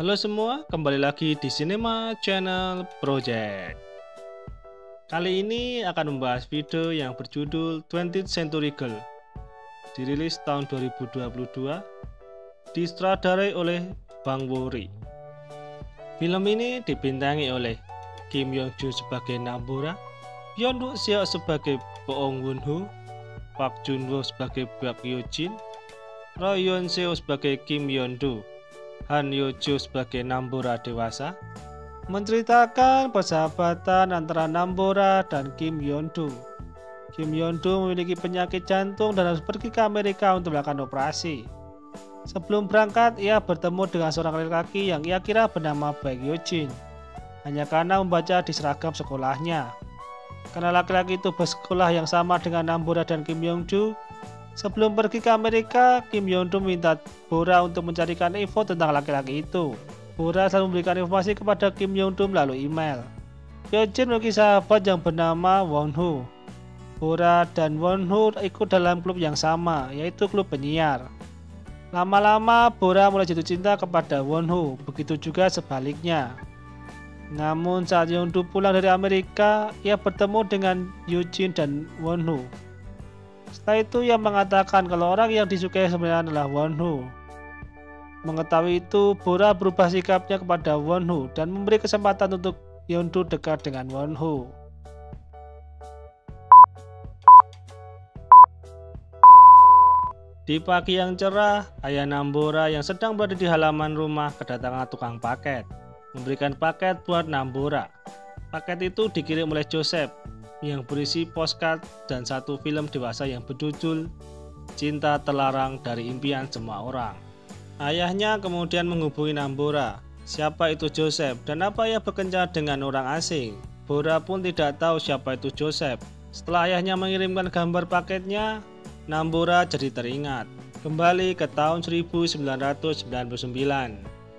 Halo semua, kembali lagi di Cinema Channel Project. Kali ini akan membahas video yang berjudul 20th Century Girl. Dirilis tahun 2022, disutradarai oleh Bang Wori. Film ini dibintangi oleh Kim Yong Joo sebagai Namboora, Yeon Woo Seok sebagai Boong Won Ho, Park Jun Wo sebagai Bak Hyo Jin, Roy Yoon Seo sebagai Kim Yeon Do, Han Yo Jo sebagai Namboora dewasa, menceritakan persahabatan antara Namboora dan Kim Yeon Do. Kim Yeon Do memiliki penyakit jantung dan harus pergi ke Amerika untuk melakukan operasi. Sebelum berangkat, ia bertemu dengan seorang laki-laki yang ia kira bernama Bak Hyo Jin, hanya karena membaca di seragam sekolahnya. Karena laki-laki itu bersekolah yang sama dengan Namboora dan Kim Yeon Do, sebelum pergi ke Amerika, Kim Yeon Do minta Bora untuk mencarikan info tentang laki-laki itu. Bora selalu memberikan informasi kepada Kim Yeon Do melalui email. Hyo Jin memiliki sahabat yang bernama Won Ho. Bora dan Won Ho ikut dalam klub yang sama, yaitu klub penyiar. Lama-lama Bora mulai jatuh cinta kepada Won Ho, begitu juga sebaliknya. Namun saat Yeon Do pulang dari Amerika, ia bertemu dengan Hyo Jin dan Won Ho. Setelah itu ia mengatakan kalau orang yang disukai sebenarnya adalah Won Ho. Mengetahui itu, Bora berubah sikapnya kepada Won Ho dan memberi kesempatan untuk Yeon Do dekat dengan Won Ho. Di pagi yang cerah, ayah Namboora yang sedang berada di halaman rumah kedatangan tukang paket, memberikan paket buat Namboora. Paket itu dikirim oleh Joseph, yang berisi postcard dan satu film dewasa yang berjudul Cinta Terlarang dari Impian Semua Orang. Ayahnya kemudian menghubungi Namboora, siapa itu Joseph dan apa ia berkencan dengan orang asing. Bora pun tidak tahu siapa itu Joseph. Setelah ayahnya mengirimkan gambar paketnya, Namboora jadi teringat kembali ke tahun 1999.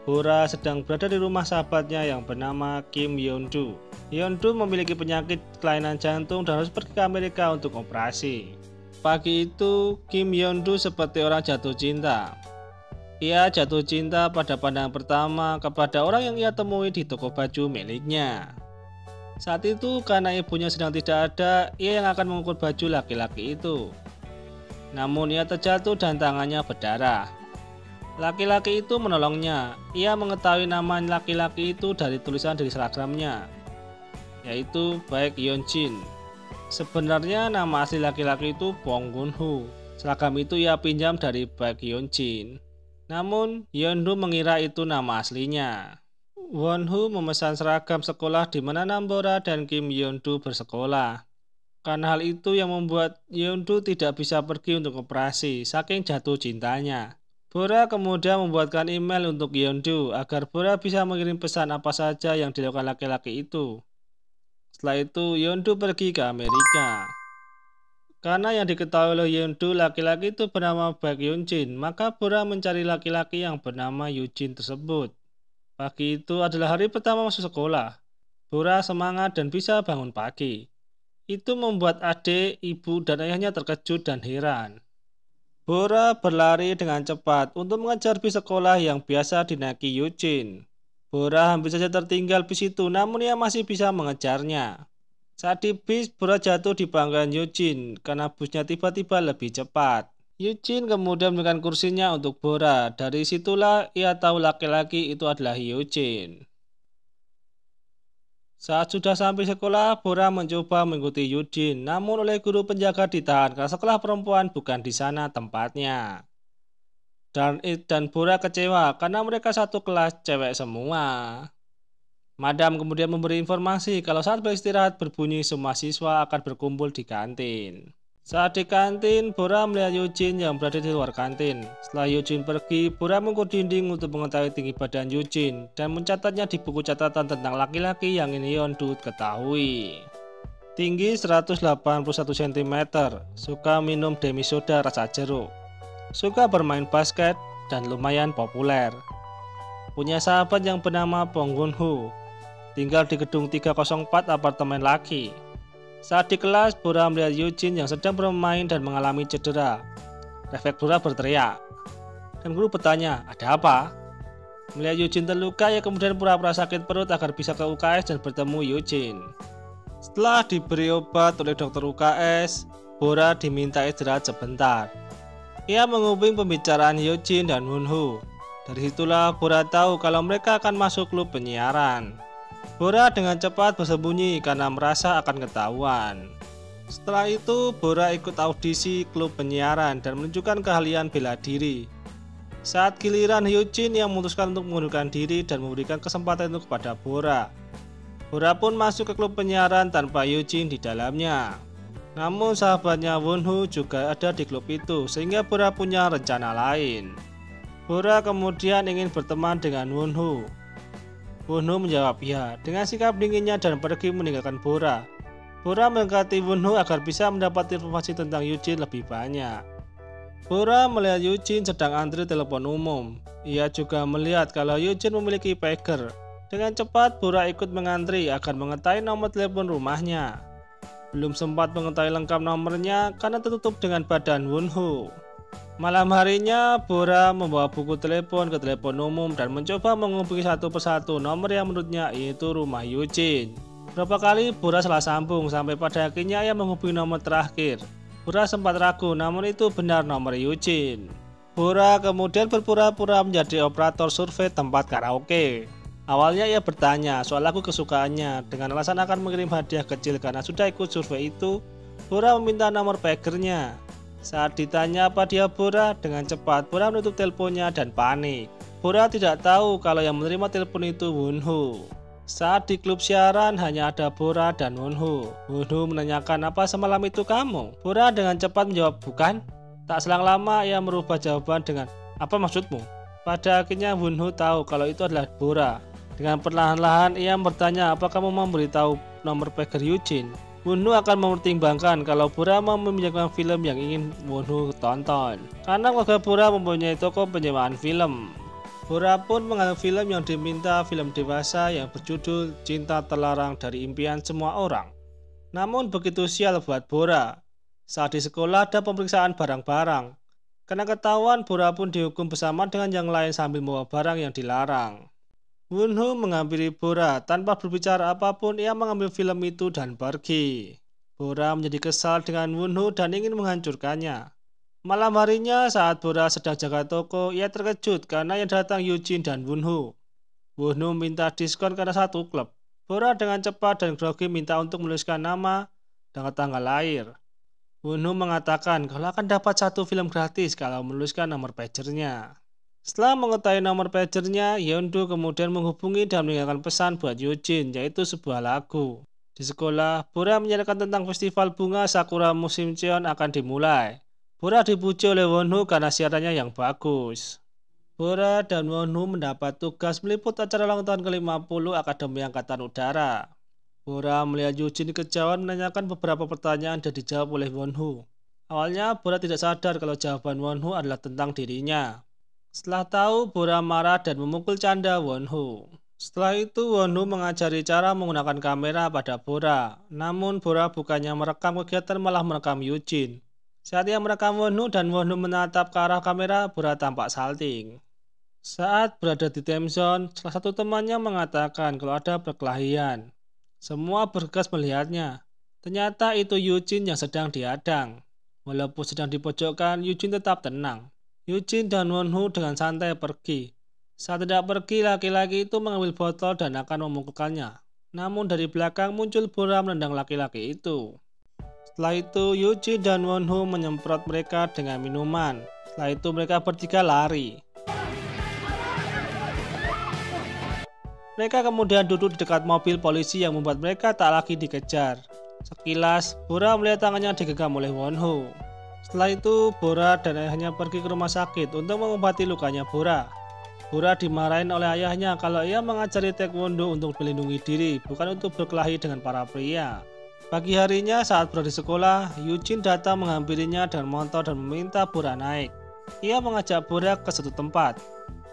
Bora sedang berada di rumah sahabatnya yang bernama Kim Yeon Do. Yeon Do memiliki penyakit kelainan jantung dan harus pergi ke Amerika untuk operasi. Pagi itu, Kim Yeon Do seperti orang jatuh cinta. Ia jatuh cinta pada pandangan pertama kepada orang yang ia temui di toko baju miliknya. Saat itu, karena ibunya sedang tidak ada, ia yang akan mengukur baju laki-laki itu. Namun ia terjatuh dan tangannya berdarah. Laki-laki itu menolongnya. Ia mengetahui nama laki-laki itu dari tulisan di seragamnya, yaitu Bak Hyo Jin. Sebenarnya nama asli laki-laki itu Boong Won Ho. Seragam itu ia pinjam dari Bak Hyo Jin. Namun Yeon Do mengira itu nama aslinya. Won Ho memesan seragam sekolah di mana Namboora dan Kim Yeon Do bersekolah. Karena hal itu yang membuat Yeon Do tidak bisa pergi untuk operasi saking jatuh cintanya. Bora kemudian membuatkan email untuk Yeon Do agar Bora bisa mengirim pesan apa saja yang dilakukan laki-laki itu. Setelah itu Yeon Do pergi ke Amerika. Karena yang diketahui oleh Yeon Do laki-laki itu bernama Bak Hyo Jin, maka Bora mencari laki-laki yang bernama Hyo Jin tersebut. Pagi itu adalah hari pertama masuk sekolah. Bora semangat dan bisa bangun pagi. Itu membuat adik, ibu, dan ayahnya terkejut dan heran. Bora berlari dengan cepat untuk mengejar bis sekolah yang biasa dinaiki Hyo Jin. Bora hampir saja tertinggal bis itu, namun ia masih bisa mengejarnya. Saat di bis, Bora jatuh di banggaan Hyo Jin karena busnya tiba-tiba lebih cepat. Hyo Jin kemudian memberikan kursinya untuk Bora. Dari situlah ia tahu laki-laki itu adalah Hyo Jin. Saat sudah sampai sekolah, Bora mencoba mengikuti Hyo Jin, namun oleh guru penjaga ditahan karena sekolah perempuan bukan di sana tempatnya. Dan Bora kecewa karena mereka satu kelas cewek semua. Madam kemudian memberi informasi kalau saat beristirahat berbunyi semua siswa akan berkumpul di kantin. Saat di kantin, Bora melihat Hyo Jin yang berada di luar kantin. Setelah Hyo Jin pergi, Bora mengukur dinding untuk mengetahui tinggi badan Hyo Jin dan mencatatnya di buku catatan tentang laki-laki yang ingin Yeon Do ketahui. Tinggi 181 cm, suka minum demi soda rasa jeruk, suka bermain basket, dan lumayan populer. Punya sahabat yang bernama Boong Won Ho, tinggal di gedung 304 apartemen laki. Saat di kelas, Bora melihat Hyo Jin yang sedang bermain dan mengalami cedera. Refleks Bora berteriak. Dan guru bertanya, ada apa? Melihat Eugene terluka, ia kemudian pura-pura sakit perut agar bisa ke UKS dan bertemu Eugene. Setelah diberi obat oleh dokter UKS, Bora diminta istirahat sebentar. Ia menghubungi pembicaraan Eugene dan Wonho. Dari situlah Bora tahu kalau mereka akan masuk klub penyiaran. Bora dengan cepat bersembunyi karena merasa akan ketahuan. Setelah itu, Bora ikut audisi klub penyiaran dan menunjukkan keahlian bela diri. Saat giliran Eugene yang memutuskan untuk mengundurkan diri dan memberikan kesempatan itu kepada Bora. Bora pun masuk ke klub penyiaran tanpa Eugene di dalamnya. Namun sahabatnya Wonho juga ada di klub itu sehingga Bora punya rencana lain. Bora kemudian ingin berteman dengan Wonho. Wonho menjawab ya dengan sikap dinginnya dan pergi meninggalkan Bora. Bora mendekati Wonho agar bisa mendapat informasi tentang Eugene lebih banyak. Bora melihat Eugene sedang antri telepon umum. Ia juga melihat kalau Eugene memiliki pager. Dengan cepat Bora ikut mengantri agar mengetahui nomor telepon rumahnya. Belum sempat mengetahui lengkap nomornya karena tertutup dengan badan Wonho. Malam harinya Bora membawa buku telepon ke telepon umum dan mencoba menghubungi satu persatu nomor yang menurutnya itu rumah Eugene. Berapa kali Bora salah sambung sampai pada akhirnya ia menghubungi nomor terakhir. Bora sempat ragu, namun itu benar nomor Eugene. Bora kemudian berpura-pura menjadi operator survei tempat karaoke. Awalnya ia bertanya soal lagu kesukaannya dengan alasan akan mengirim hadiah kecil karena sudah ikut survei itu. Bora meminta nomor pagernya. Saat ditanya apa dia Bora, dengan cepat Bora menutup teleponnya dan panik. Bora tidak tahu kalau yang menerima telepon itu Wonho. Saat di klub siaran hanya ada Bora dan Wonho. Wonho menanyakan apa semalam itu kamu? Bora dengan cepat menjawab bukan. Tak selang lama ia merubah jawaban dengan apa maksudmu? Pada akhirnya Wonho tahu kalau itu adalah Bora. Dengan perlahan-lahan ia bertanya apa kamu mau memberitahu nomor pager Eugene. Wonho akan mempertimbangkan kalau Bora mau meminjamkan film yang ingin Wonho tonton. Karena keluarga Bora mempunyai toko penyewaan film. Bora pun mengambil film yang diminta, film dewasa yang berjudul Cinta Terlarang dari Impian Semua Orang. Namun begitu sial buat Bora. Saat di sekolah ada pemeriksaan barang-barang. Karena ketahuan, Bora pun dihukum bersama dengan yang lain sambil membawa barang yang dilarang. Wonho menghampiri Bora tanpa berbicara apapun, ia mengambil film itu dan pergi. Bora menjadi kesal dengan Wonho dan ingin menghancurkannya. Malam harinya saat Bora sedang jaga toko, ia terkejut karena yang datang Eugene dan Wonho. Wonho minta diskon karena satu klub. Bora dengan cepat dan grogi minta untuk menuliskan nama dan tanggal lahir. Wonho mengatakan kalau akan dapat satu film gratis kalau menuliskan nomor pagernya. Setelah mengetahui nomor pagernya, Yeondu kemudian menghubungi dan meninggalkan pesan buat Eugene, yaitu sebuah lagu. Di sekolah, Bora menyanyikan tentang festival bunga Sakura musim Cheon akan dimulai. Bora dipuji oleh Wonho karena siarannya yang bagus. Bora dan Wonho mendapat tugas meliput acara ulang tahun ke-50 Akademi Angkatan Udara. Bora melihat Eugene kejauhan menanyakan beberapa pertanyaan dan dijawab oleh Wonho. Awalnya Bora tidak sadar kalau jawaban Wonho adalah tentang dirinya. Setelah tahu, Bora marah dan memukul canda Wonho. Setelah itu Wonho mengajari cara menggunakan kamera pada Bora. Namun Bora bukannya merekam kegiatan malah merekam Eugene. Saat ia merekam Wonho dan Wonho menatap ke arah kamera, Bora tampak salting. Saat berada di time zone, salah satu temannya mengatakan kalau ada perkelahian. Semua bergegas melihatnya. Ternyata itu Eugene yang sedang dihadang. Walaupun sedang dipojokkan, Eugene tetap tenang. Eugene dan Wonho dengan santai pergi. Saat tidak pergi, laki-laki itu mengambil botol dan akan memukulkannya. Namun dari belakang muncul Bora menendang laki-laki itu. Setelah itu, Eugene dan Wonho menyemprot mereka dengan minuman. Setelah itu mereka bertiga lari. Mereka kemudian duduk di dekat mobil polisi yang membuat mereka tak lagi dikejar. Sekilas, Bora melihat tangannya digenggam oleh Wonho. Setelah itu, Bora dan ayahnya pergi ke rumah sakit untuk mengobati lukanya Bora. Bora dimarahin oleh ayahnya kalau ia mengajari taekwondo untuk melindungi diri, bukan untuk berkelahi dengan para pria. Pagi harinya saat Bora di sekolah, Eugene datang menghampirinya dengan motor dan meminta Bora naik. Ia mengajak Bora ke satu tempat.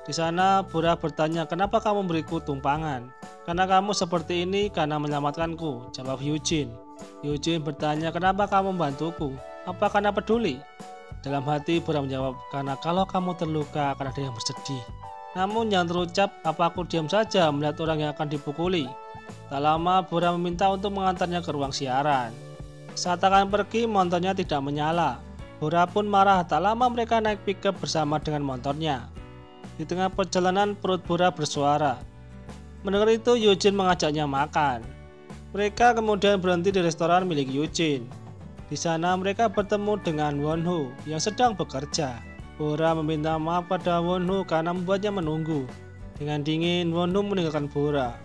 Di sana Bora bertanya, kenapa kamu memberiku tumpangan? Karena kamu seperti ini karena menyelamatkanku, jawab Eugene. Eugene bertanya, kenapa kamu membantuku? Apa karena peduli? Dalam hati Bora menjawab, karena kalau kamu terluka akan ada yang bersedih. Namun yang terucap, apa aku diam saja melihat orang yang akan dipukuli? Tak lama Bora meminta untuk mengantarnya ke ruang siaran. Saat akan pergi, motornya tidak menyala. Bora pun marah. Tak lama mereka naik pickup bersama dengan motornya. Di tengah perjalanan perut Bora bersuara. Mendengar itu Eugene mengajaknya makan. Mereka kemudian berhenti di restoran milik Eugene. Di sana mereka bertemu dengan Wonho yang sedang bekerja. Bora meminta maaf pada Wonho karena membuatnya menunggu. Dengan dingin, Wonho meninggalkan Bora.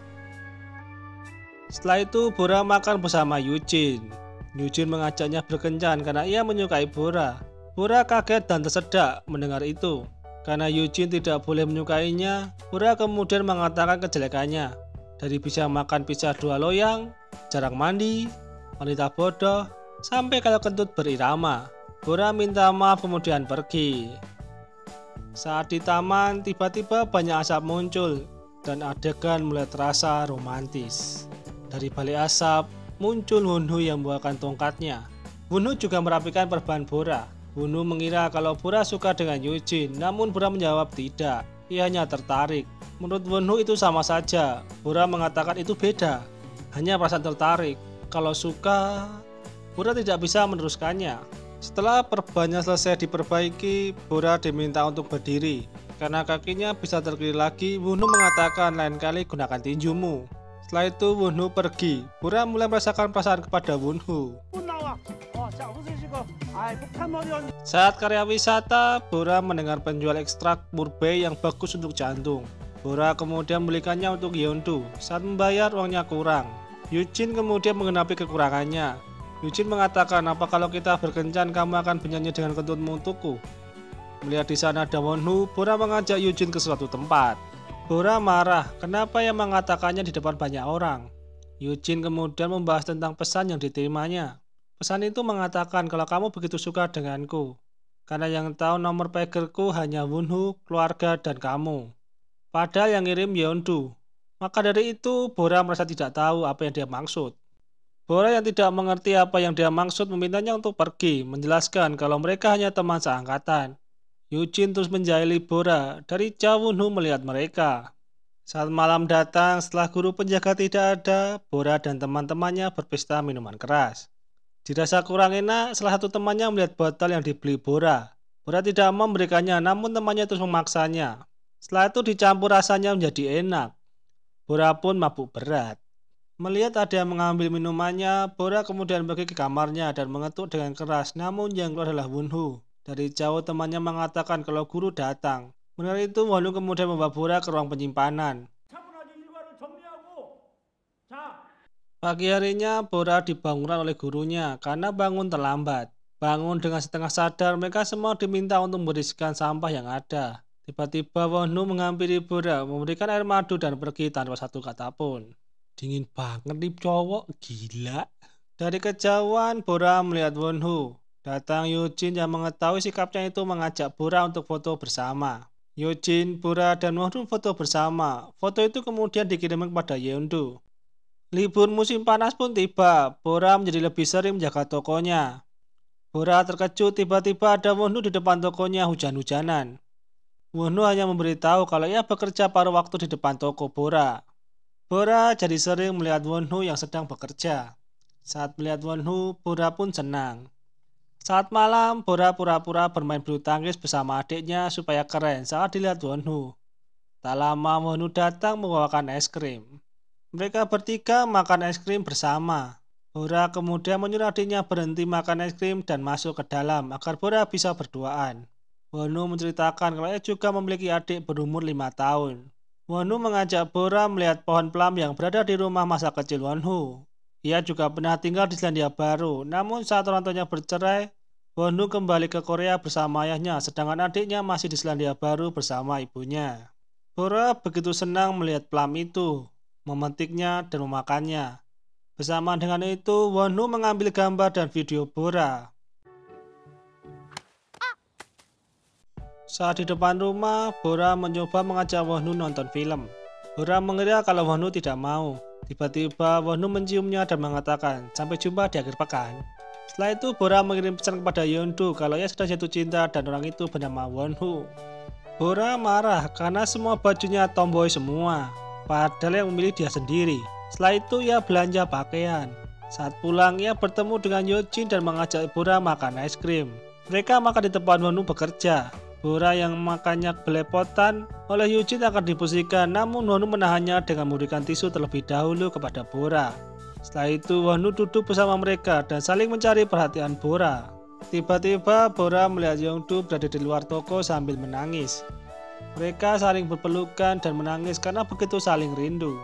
Setelah itu Bora makan bersama Eugene. Eugene mengajaknya berkencan karena ia menyukai Bora. Bora kaget dan tersedak mendengar itu. Karena Eugene tidak boleh menyukainya, Bora kemudian mengatakan kejelekannya. Dari bisa makan pizza 2 loyang, jarang mandi, wanita bodoh, sampai kalau kentut berirama. Bora minta maaf kemudian pergi. Saat di taman, tiba-tiba banyak asap muncul dan adegan mulai terasa romantis. Dari balik asap, muncul Wonho yang membawakan tongkatnya. Wonho juga merapikan perban Bora. Wonho mengira kalau Bora suka dengan Eugene, namun Bora menjawab tidak. Ia hanya tertarik. Menurut Wonho itu sama saja. Bora mengatakan itu beda, hanya perasaan tertarik. Kalau suka, Bora tidak bisa meneruskannya. Setelah perbannya selesai diperbaiki, Bora diminta untuk berdiri. Karena kakinya bisa terkilir lagi, Wonho mengatakan lain kali gunakan tinjumu. Setelah itu Wonho pergi. Bora mulai merasakan perasaan kepada Wonho. Saat karya wisata, Bora mendengar penjual ekstrak murbei yang bagus untuk jantung. Bora kemudian membelikannya untuk Yeondu. Saat membayar, uangnya kurang. Eugene kemudian mengenapi kekurangannya. Eugene mengatakan, apa kalau kita berkencan kamu akan bernyanyi dengan kentutmu untukku? Melihat di sana ada Wonho, Bora mengajak Eugene ke suatu tempat. Bora marah, kenapa ia mengatakannya di depan banyak orang. Eugene kemudian membahas tentang pesan yang diterimanya. Pesan itu mengatakan kalau kamu begitu suka denganku. Karena yang tahu nomor pagerku hanya Wonho, keluarga, dan kamu. Padahal yang ngirim Yeondu. Maka dari itu Bora merasa tidak tahu apa yang dia maksud. Bora yang tidak mengerti apa yang dia maksud memintanya untuk pergi, menjelaskan kalau mereka hanya teman seangkatan. Eugene terus menjahili Bora. Dari jauh Wonho melihat mereka. Saat malam datang, setelah guru penjaga tidak ada, Bora dan teman-temannya berpesta minuman keras. Dirasa kurang enak, salah satu temannya melihat botol yang dibeli Bora. Bora tidak mau memberikannya, namun temannya terus memaksanya. Setelah itu dicampur rasanya menjadi enak. Bora pun mabuk berat. Melihat ada yang mengambil minumannya, Bora kemudian pergi ke kamarnya dan mengetuk dengan keras, namun yang keluar adalah Wonho. Dari jauh temannya mengatakan kalau guru datang. Mendengar itu, Wonho kemudian membawa Bora ke ruang penyimpanan. Pagi harinya, Bora dibangunkan oleh gurunya karena bangun terlambat. Bangun dengan setengah sadar, mereka semua diminta untuk membersihkan sampah yang ada. Tiba-tiba Wonho menghampiri Bora, memberikan air madu dan pergi tanpa satu kata pun. Dingin banget nih cowok, gila. Dari kejauhan, Bora melihat Wonho. Datang Eugene yang mengetahui sikapnya itu mengajak Bora untuk foto bersama. Eugene, Bora, dan Wonho foto bersama. Foto itu kemudian dikirimkan kepada Yeondu. Libur musim panas pun tiba. Bora menjadi lebih sering menjaga tokonya. Bora terkejut tiba-tiba ada Wonho di depan tokonya hujan-hujanan. Wonho hanya memberitahu kalau ia bekerja paruh waktu di depan toko Bora. Bora jadi sering melihat Wonho yang sedang bekerja. Saat melihat Wonho, Bora pun senang. Saat malam, Bora pura-pura bermain bulu tangkis bersama adiknya supaya keren saat dilihat Wonho. Tak lama Wonho datang membawakan es krim. Mereka bertiga makan es krim bersama. Bora kemudian menyuruh adiknya berhenti makan es krim dan masuk ke dalam agar Bora bisa berduaan. Wonho menceritakan kalau ia juga memiliki adik berumur 5 tahun. Wonho mengajak Bora melihat pohon plum yang berada di rumah masa kecil Wonho. Ia juga pernah tinggal di Selandia Baru, namun saat orang tuanya bercerai, Wonho kembali ke Korea bersama ayahnya, sedangkan adiknya masih di Selandia Baru bersama ibunya. Bora begitu senang melihat plum itu, memetiknya dan memakannya. Bersama dengan itu, Wonho mengambil gambar dan video Bora. Saat di depan rumah, Bora mencoba mengajak Wonho nonton film. Bora mengira kalau Wonho tidak mau. Tiba-tiba Wonho menciumnya dan mengatakan, sampai jumpa di akhir pekan. Setelah itu Bora mengirim pesan kepada Yeondu kalau ia sudah jatuh cinta dan orang itu bernama Wonho. Bora marah karena semua bajunya tomboy semua, padahal yang memilih dia sendiri. Setelah itu ia belanja pakaian. Saat pulang ia bertemu dengan Yojin dan mengajak Bora makan es krim. Mereka makan di tempat Wonwoo bekerja. Bora yang makannya belepotan oleh Yojin akan dibersihkan, namun Wonwoo menahannya dengan memberikan tisu terlebih dahulu kepada Bora. Setelah itu Wonwoo duduk bersama mereka dan saling mencari perhatian Bora. Tiba-tiba Bora melihat Yeongdu berada di luar toko sambil menangis. Mereka saling berpelukan dan menangis karena begitu saling rindu.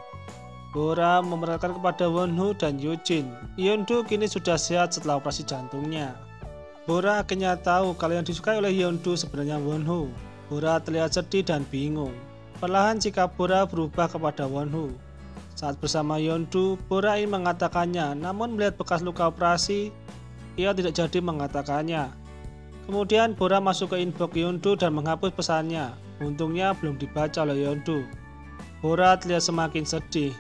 Bora memerhatikan kepada Wonwoo dan Yojin. Yeongdu kini sudah sehat setelah operasi jantungnya. Bora akhirnya tahu kalau yang disukai oleh Yeongdu sebenarnya Wonwoo. Bora terlihat sedih dan bingung. Perlahan sikap Bora berubah kepada Wonwoo. Saat bersama Yeongdu, Bora ingin mengatakannya, namun melihat bekas luka operasi, ia tidak jadi mengatakannya. Kemudian Bora masuk ke inbox Yeongdu dan menghapus pesannya. Untungnya belum dibaca oleh Yeongdu. Bora terlihat semakin sedih.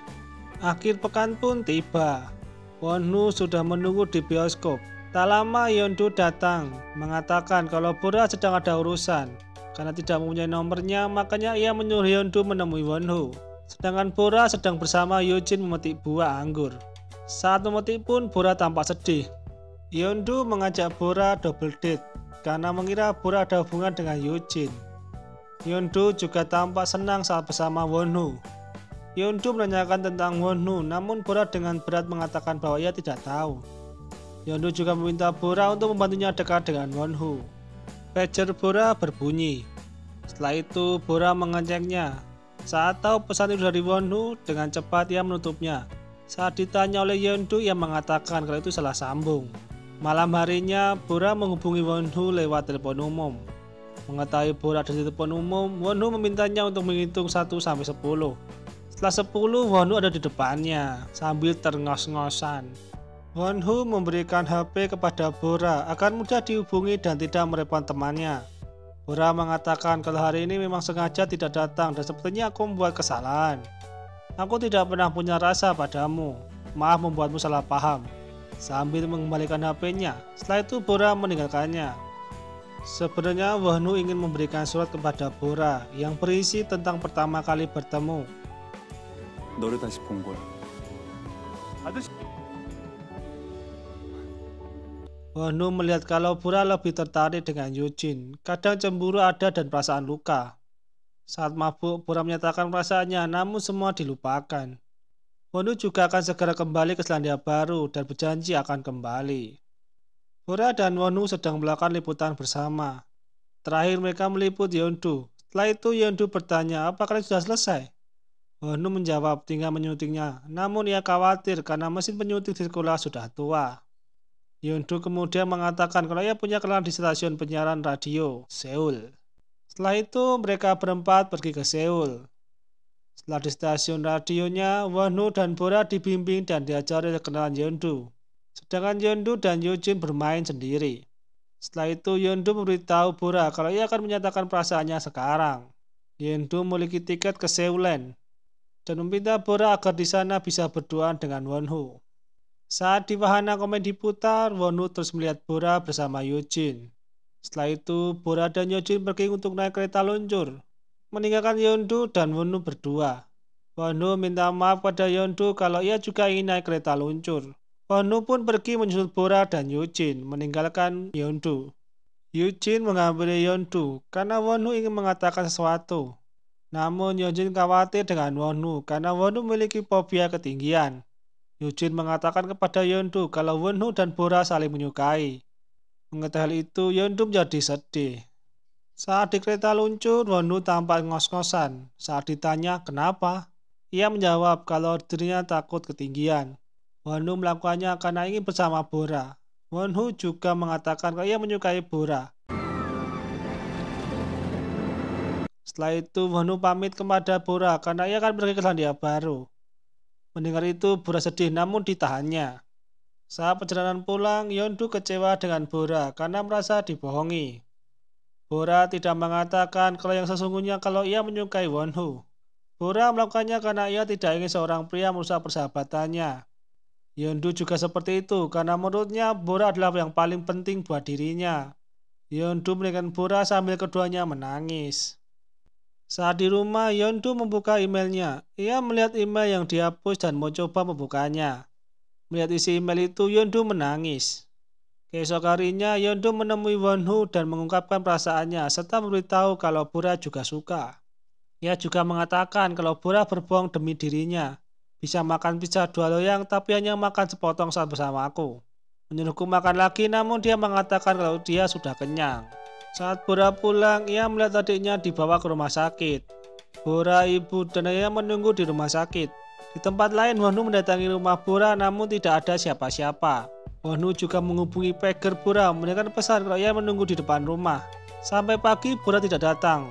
Akhir pekan pun tiba. Wonwoo sudah menunggu di bioskop. Tak lama Yeongdu datang, mengatakan kalau Bora sedang ada urusan. Karena tidak mempunyai nomornya, makanya ia menyuruh Yeongdu menemui Wonwoo. Sedangkan Bora sedang bersama Yojin memetik buah anggur. Saat memetik pun Bora tampak sedih. Yeongdu mengajak Bora double date karena mengira Bora ada hubungan dengan Yojin. Yeongdu juga tampak senang saat bersama Wonwoo. Yeongdu menanyakan tentang Wonwoo, namun Bora dengan berat mengatakan bahwa ia tidak tahu. Yeongdu juga meminta Bora untuk membantunya dekat dengan Wonwoo. Pager Bora berbunyi. Setelah itu Bora mengeceknya. Saat tahu pesan itu dari Wonwoo, dengan cepat ia menutupnya. Saat ditanya oleh Yeongdu, ia mengatakan kalau itu salah sambung. Malam harinya, Bora menghubungi Wonwoo lewat telepon umum. Mengetahui Bora ada di telepon umum, Wonwoo memintanya untuk menghitung 1-10. Setelah 10, Wonwoo ada di depannya, sambil terngos-ngosan. Wonwoo memberikan HP kepada Bora agar mudah dihubungi dan tidak merepot temannya. Bora mengatakan kalau hari ini memang sengaja tidak datang dan sepertinya aku membuat kesalahan. Aku tidak pernah punya rasa padamu, maaf membuatmu salah paham. Sambil mengembalikan HP-nya. Setelah itu Bora meninggalkannya. Sebenarnya Wonwoo ingin memberikan surat kepada Bora yang berisi tentang pertama kali bertemu. 너를 다시 본 거야. Wonwoo melihat kalau Bora lebih tertarik dengan Yojin. Kadang cemburu ada dan perasaan luka. Saat mabuk, Bora menyatakan perasaannya, namun semua dilupakan. Wonwoo juga akan segera kembali ke Selandia Baru dan berjanji akan kembali. Bora dan Wonwoo sedang melakukan liputan bersama. Terakhir mereka meliput Yeongdu. Setelah itu Yeongdu bertanya, apakah kalian sudah selesai? Wonwoo menjawab tinggal menyuntingnya, namun ia khawatir karena mesin penyunting di sekolah sudah tua. Yeongdu kemudian mengatakan kalau ia punya kenalan di stasiun penyiaran radio Seoul. Setelah itu mereka berempat pergi ke Seoul. Setelah di stasiun radionya, Wonwoo dan Bora dibimbing dan diajari oleh kenalan Yeongdu. Sedangkan Yeongdu dan Yojin bermain sendiri. Setelah itu Yeongdu memberitahu Bora kalau ia akan menyatakan perasaannya sekarang. Yeongdu memiliki tiket ke Seoul-land dan meminta Bora agar di sana bisa berduaan dengan Wonwoo. Saat di wahana komen diputar, Wonwoo terus melihat Bora bersama Yojin. Setelah itu Bora dan Yojin pergi untuk naik kereta luncur, meninggalkan Yeongdu dan Wonwoo berdua. Wonwoo minta maaf pada Yeongdu kalau ia juga ingin naik kereta luncur. Wonwoo pun pergi menyusul Bora dan Yojin, meninggalkan Yeongdu. Yojin menghampiri Yeongdu karena Wonwoo ingin mengatakan sesuatu. Namun Yojin khawatir dengan Wonwoo karena Wonwoo memiliki fobia ketinggian. Yojin mengatakan kepada Yeongdu kalau Wonwoo dan Bora saling menyukai. Mengetahui hal itu, Yeongdu menjadi sedih. Saat di kereta luncur, Wonwoo tampak ngos-ngosan. Saat ditanya kenapa, ia menjawab kalau dirinya takut ketinggian. Wonwoo melakukannya karena ingin bersama Bora. Wonwoo juga mengatakan kalau ia menyukai Bora. Setelah itu, Wonwoo pamit kepada Bora karena ia akan pergi ke Selandia Baru. Mendengar itu, Bora sedih namun ditahannya. Saat perjalanan pulang, Yeongdu kecewa dengan Bora karena merasa dibohongi. Bora tidak mengatakan kalau yang sesungguhnya kalau ia menyukai Wonwoo. Bora melakukannya karena ia tidak ingin seorang pria merusak persahabatannya. Yeongdu juga seperti itu karena menurutnya Bora adalah yang paling penting buat dirinya. Yeongdu meninggalkan Bora sambil keduanya menangis. Saat di rumah, Yeondu membuka emailnya. Ia melihat email yang dihapus dan mau coba membukanya. Melihat isi email itu, Yeondu menangis. Keesok harinya, Yeondu menemui Wonho dan mengungkapkan perasaannya serta memberitahu kalau Bora juga suka. Ia juga mengatakan kalau Bora berbohong demi dirinya. Bisa makan pizza 2 loyang tapi hanya makan sepotong saat bersama aku. Menyuruhku makan lagi namun dia mengatakan kalau dia sudah kenyang. Saat Bora pulang, ia melihat adiknya dibawa ke rumah sakit. Bora, ibu, dan ayah menunggu di rumah sakit. Di tempat lain, Wonho mendatangi rumah Bora namun tidak ada siapa-siapa. Wonho juga menghubungi pager Bora memberikan pesan kalau ia menunggu di depan rumah. Sampai pagi, Bora tidak datang.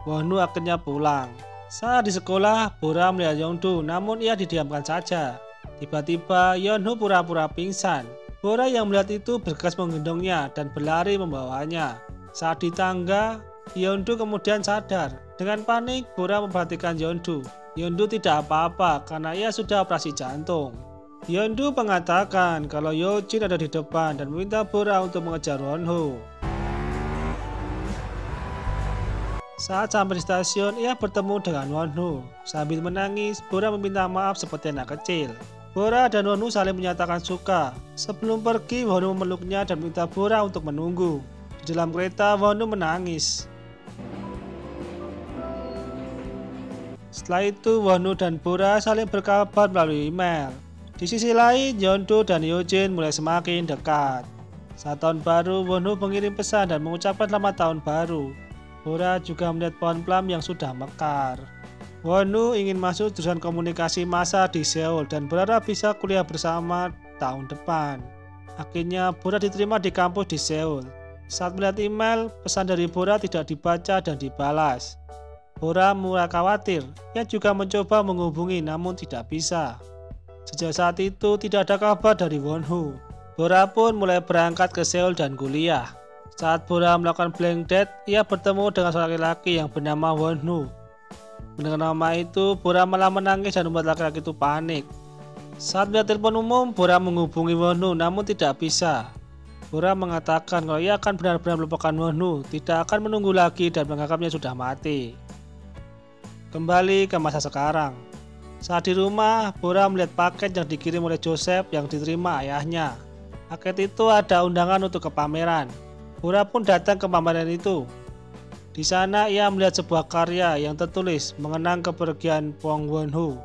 Wonho akhirnya pulang. Saat di sekolah, Bora melihat Yeondu namun ia didiamkan saja. Tiba-tiba, Yeondu pura-pura pingsan. Bora yang melihat itu bergegas menggendongnya dan berlari membawanya. Saat di tangga, Yeondu kemudian sadar. Dengan panik, Bora memperhatikan Yeondu. Yeondu tidak apa-apa karena ia sudah operasi jantung. Yeondu mengatakan kalau Yeojin ada di depan dan meminta Bora untuk mengejar Wonho. Saat sampai di stasiun, ia bertemu dengan Wonho. Sambil menangis, Bora meminta maaf seperti anak kecil. Bora dan Wonho saling menyatakan suka. Sebelum pergi, Wonho memeluknya dan meminta Bora untuk menunggu. Di dalam kereta, Wonho menangis. Setelah itu, Wonho dan Bora saling berkabar melalui email. Di sisi lain, Yeondu dan Yeojin mulai semakin dekat. Saat tahun baru, Wonho mengirim pesan dan mengucapkan selamat tahun baru. Bora juga melihat pohon plum yang sudah mekar. Wonho ingin masuk jurusan komunikasi massa di Seoul dan berharap bisa kuliah bersama tahun depan. Akhirnya, Bora diterima di kampus di Seoul. Saat melihat email, pesan dari Bora tidak dibaca dan dibalas. Bora mulai khawatir. Ia juga mencoba menghubungi namun tidak bisa. Sejak saat itu tidak ada kabar dari Wonho. Bora pun mulai berangkat ke Seoul dan kuliah. Saat Bora melakukan blind date, ia bertemu dengan seorang laki-laki yang bernama Wonho. Mendengar nama itu, Bora malah menangis dan membuat laki-laki itu panik. Saat melihat telepon umum, Bora menghubungi Wonho namun tidak bisa. Bora mengatakan kalau ia akan benar-benar melupakan Wonho, tidak akan menunggu lagi dan menganggapnya sudah mati. Kembali ke masa sekarang. Saat di rumah, Bora melihat paket yang dikirim oleh Joseph yang diterima ayahnya. Paket itu ada undangan untuk ke pameran. Bora pun datang ke pameran itu. Di sana ia melihat sebuah karya yang tertulis mengenang kepergian Bong Wonho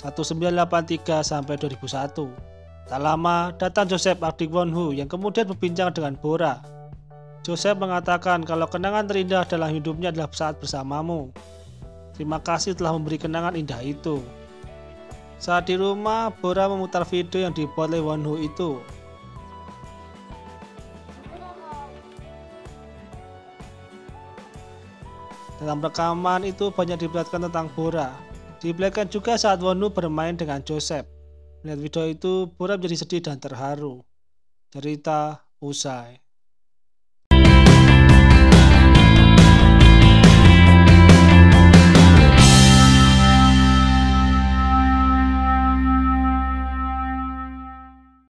1983 sampai 2001. Tak lama datang Joseph, adik Wonho, yang kemudian berbincang dengan Bora. Joseph mengatakan kalau kenangan terindah dalam hidupnya adalah saat bersamamu. Terima kasih telah memberi kenangan indah itu. Saat di rumah, Bora memutar video yang dibuat oleh Wonho itu. Dalam rekaman itu banyak diperlihatkan tentang Bora. Diperlihatkan juga saat Wonho bermain dengan Joseph. Melihat video itu, Bora menjadi sedih dan terharu. Cerita usai.